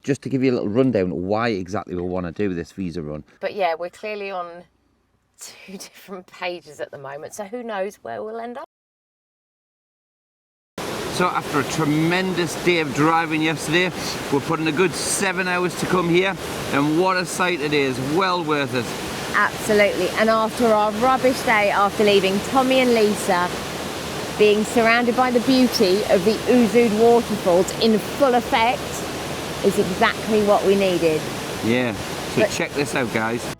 just to give you a little rundown why exactly we want to do this visa run. But yeah, we're clearly on 2 different pages at the moment, so who knows where we'll end up. So after a tremendous day of driving yesterday, we're putting a good 7 hours to come here, and what a sight it is, well worth it. Absolutely, and after our rubbish day after leaving Tommy and Lisa, being surrounded by the beauty of the Ceuta waterfalls in full effect is exactly what we needed. Yeah, so check this out, guys.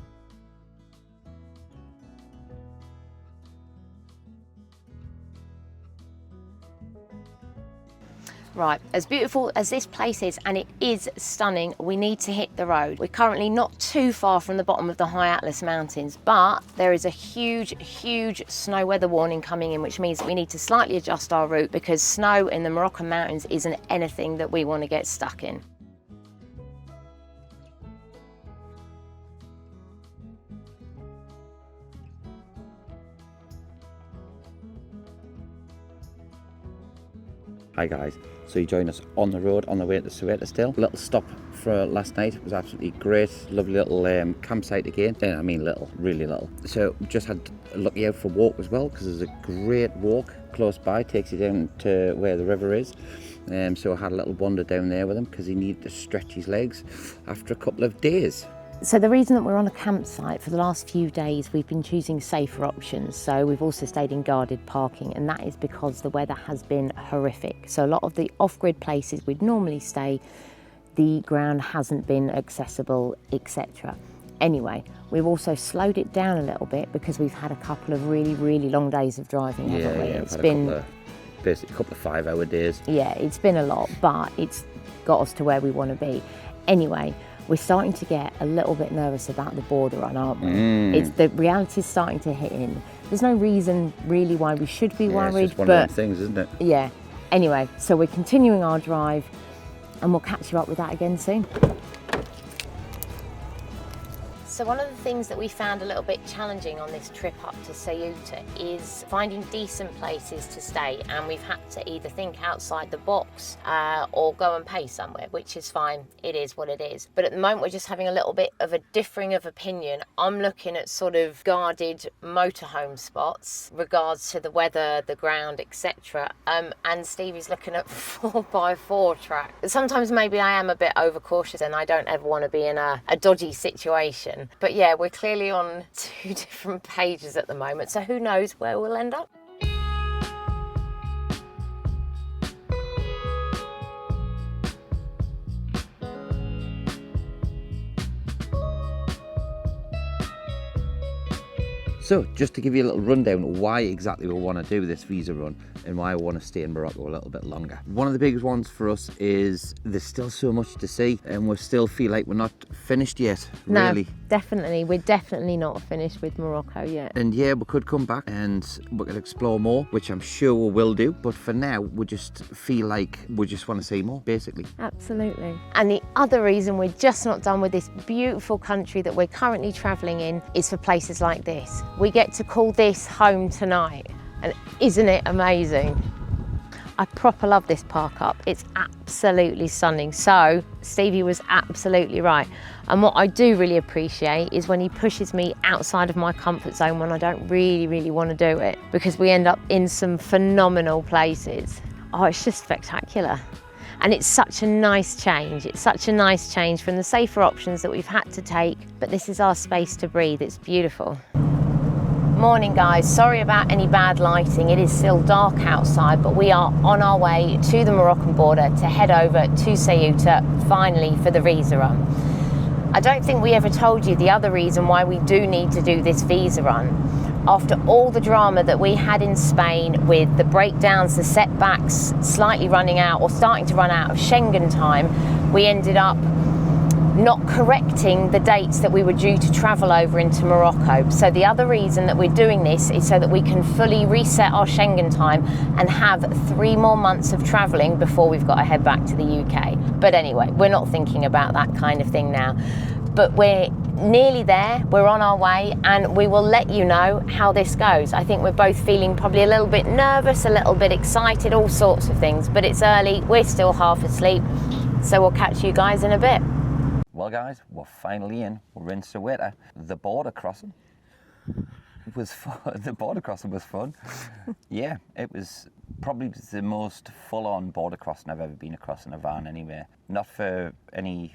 Right, as beautiful as this place is, and it is stunning, we need to hit the road. We're currently not too far from the bottom of the High Atlas Mountains, but there is a huge snow weather warning coming in, which means we need to slightly adjust our route because snow in the Moroccan mountains isn't anything that we want to get stuck in. Hi guys, so you joined us on the road on the way to Ceuta still. Little stop for last night, it was absolutely great. Lovely little campsite again. I mean little, really little. So we just had a lucky out for a walk as well, because there's a great walk close by, takes you down to where the river is. So I had a little wander down there with him because he needed to stretch his legs after a couple of days. So the reason that we're on a campsite for the last few days, we've been choosing safer options. So we've also stayed in guarded parking, and that is because the weather has been horrific. So a lot of the off-grid places we'd normally stay, the ground hasn't been accessible, etc. Anyway, we've also slowed it down a little bit because we've had a couple of really long days of driving, haven't we? It's been basically a couple of 5-hour days. Yeah, it's been a lot, but it's got us to where we want to be. Anyway, we're starting to get a little bit nervous about the border run, aren't we? The reality is starting to hit in. There's no reason really why we should be worried, it's just one of them things, isn't it? Yeah. Anyway, so we're continuing our drive, and we'll catch you up with that again soon. So one of the things that we found a little bit challenging on this trip up to Ceuta is finding decent places to stay, and we've had to either think outside the box or go and pay somewhere, which is fine, it is what it is. But at the moment we're just having a little bit of a differing of opinion. I'm looking at sort of guarded motorhome spots, regards to the weather, the ground, etc. And Stevie's looking at 4x4 track. Sometimes maybe I am a bit overcautious and I don't ever want to be in a dodgy situation. But yeah, we're clearly on 2 different pages at the moment, so who knows where we'll end up. So just to give you a little rundown why exactly we want to do this visa run and why I want to stay in Morocco a little bit longer. One of the biggest ones for us is there's still so much to see, and we still feel like we're not finished yet, really. No, definitely. We're definitely not finished with Morocco yet. And yeah, we could come back and we could explore more, which I'm sure we will do. But for now, we just feel like we just want to see more, basically. Absolutely. And the other reason we're just not done with this beautiful country that we're currently travelling in is for places like this. We get to call this home tonight, and isn't it amazing? I proper love this park up. It's absolutely stunning. So Stevie was absolutely right. And what I do really appreciate is when he pushes me outside of my comfort zone when I don't really want to do it, because we end up in some phenomenal places. Oh, it's just spectacular. And it's such a nice change. It's such a nice change from the safer options that we've had to take, but this is our space to breathe. It's beautiful. Morning guys, sorry about any bad lighting. It is still dark outside, but we are on our way to the Moroccan border to head over to Ceuta finally for the visa run. I don't think we ever told you the other reason why we do need to do this visa run. After all the drama that we had in Spain with the breakdowns, the setbacks, slightly running out or starting to run out of Schengen time, we ended up not correcting the dates that we were due to travel over into Morocco. So the other reason that we're doing this is so that we can fully reset our Schengen time and have 3 more months of travelling before we've got to head back to the UK. But anyway, we're not thinking about that kind of thing now. But we're nearly there, we're on our way, and we will let you know how this goes. I think we're both feeling probably a little bit nervous, a little bit excited, all sorts of things, but it's early, we're still half asleep. So we'll catch you guys in a bit. Well guys, we're finally in. We're in Ceuta. The border crossing was fun. The border crossing was fun. Yeah, it was probably the most full-on border crossing I've ever been across in a van anywhere. Not for any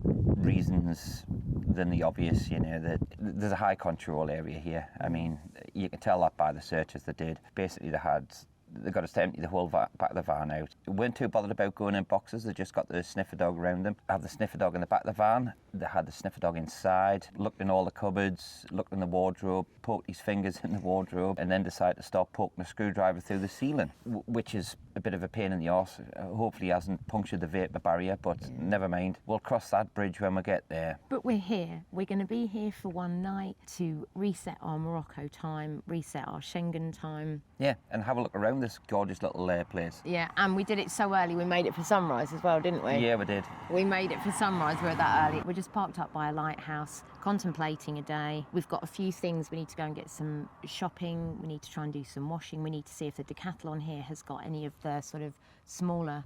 reasons than the obvious, you know, that there's a high control area here. I mean, you can tell that by the searches they did. Basically, they got us to empty the whole back of the van out. They weren't too bothered about going in boxes, they just got the sniffer dog around them. Had the sniffer dog in the back of the van, they had the sniffer dog inside, looked in all the cupboards, looked in the wardrobe, poked his fingers in the wardrobe, and then decided to start poking a screwdriver through the ceiling, which is a bit of a pain in the arse. Hopefully he hasn't punctured the vapor barrier, but never mind. We'll cross that bridge when we get there. But we're here. We're going to be here for one night to reset our Morocco time, reset our Schengen time. Yeah, and have a look around this gorgeous little place. Yeah, and we did it so early, we made it for sunrise as well, didn't we? Yeah, we did. We made it for sunrise, we were that early. We're just parked up by a lighthouse, contemplating a day. We've got a few things. We need to go and get some shopping. We need to try and do some washing. We need to see if the Decathlon here has got any of the sort of smaller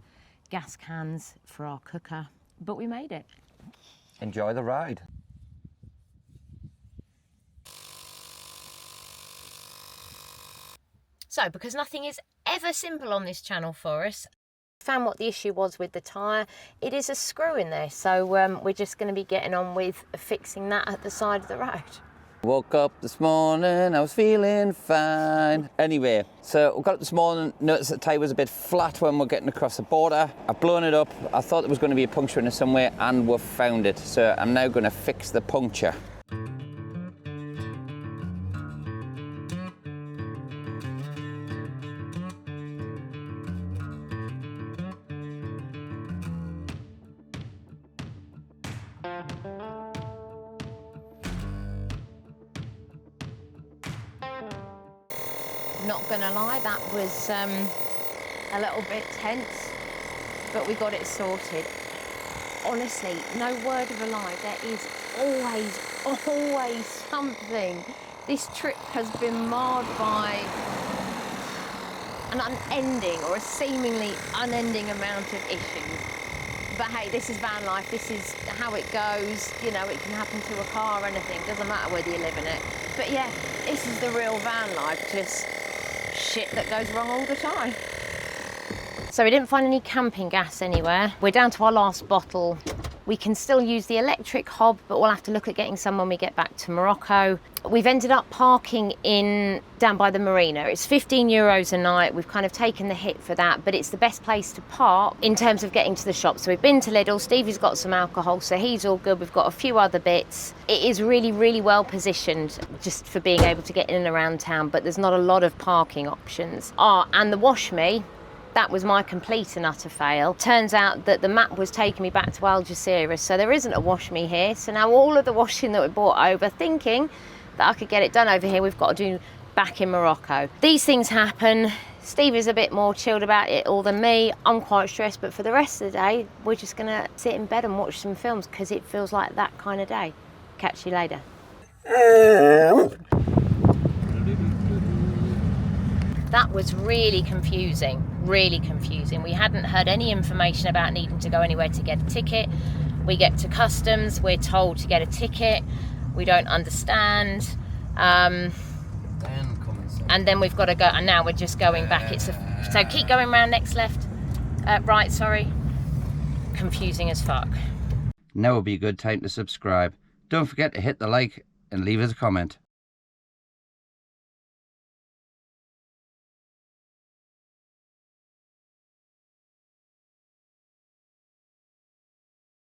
gas cans for our cooker. But we made it. Enjoy the ride. So, because nothing is ever simple on this channel for us, found what the issue was with the tyre. It is a screw in there, so we're just going to be getting on with fixing that at the side of the road. Woke up this morning, I was feeling fine. Anyway, so we got up this morning, noticed the tyre was a bit flat when we're getting across the border. I've blown it up. I thought there was going to be a puncture in it somewhere, and we've found it. So I'm now going to fix the puncture. Not gonna lie, that was a little bit tense, but we got it sorted. Honestly, no word of a lie, there is always something. This trip has been marred by an unending or a seemingly unending amount of issues. But hey, this is van life, this is how it goes. You know, it can happen to a car or anything, doesn't matter whether you live in it. But yeah, this is the real van life, just shit that goes wrong all the time. So we didn't find any camping gas anywhere. We're down to our last bottle. We can still use the electric hob, but we'll have to look at getting some when we get back to Morocco. We've ended up parking down by the marina. It's €15 a night. We've kind of taken the hit for that, but it's the best place to park in terms of getting to the shop. So we've been to Lidl. Stevie's got some alcohol, so he's all good. We've got a few other bits. It is really, really well positioned just for being able to get in and around town, but there's not a lot of parking options. And the Wash Me, that was my complete and utter fail. Turns out that the map was taking me back to Algeciras, so there isn't a Wash Me here. So now all of the washing that we brought over, thinking that I could get it done over here, we've got to do back in Morocco. These things happen. Steve is a bit more chilled about it all than me. I'm quite stressed, but for the rest of the day, we're just gonna sit in bed and watch some films because it feels like that kind of day. Catch you later. That was really confusing, really confusing. We hadn't heard any information about needing to go anywhere to get a ticket. We get to customs, we're told to get a ticket. We don't understand. And then we've got to go, and now we're just going back. So keep going round, next left, right, sorry. Confusing as fuck. Now would be a good time to subscribe. Don't forget to hit the like and leave us a comment.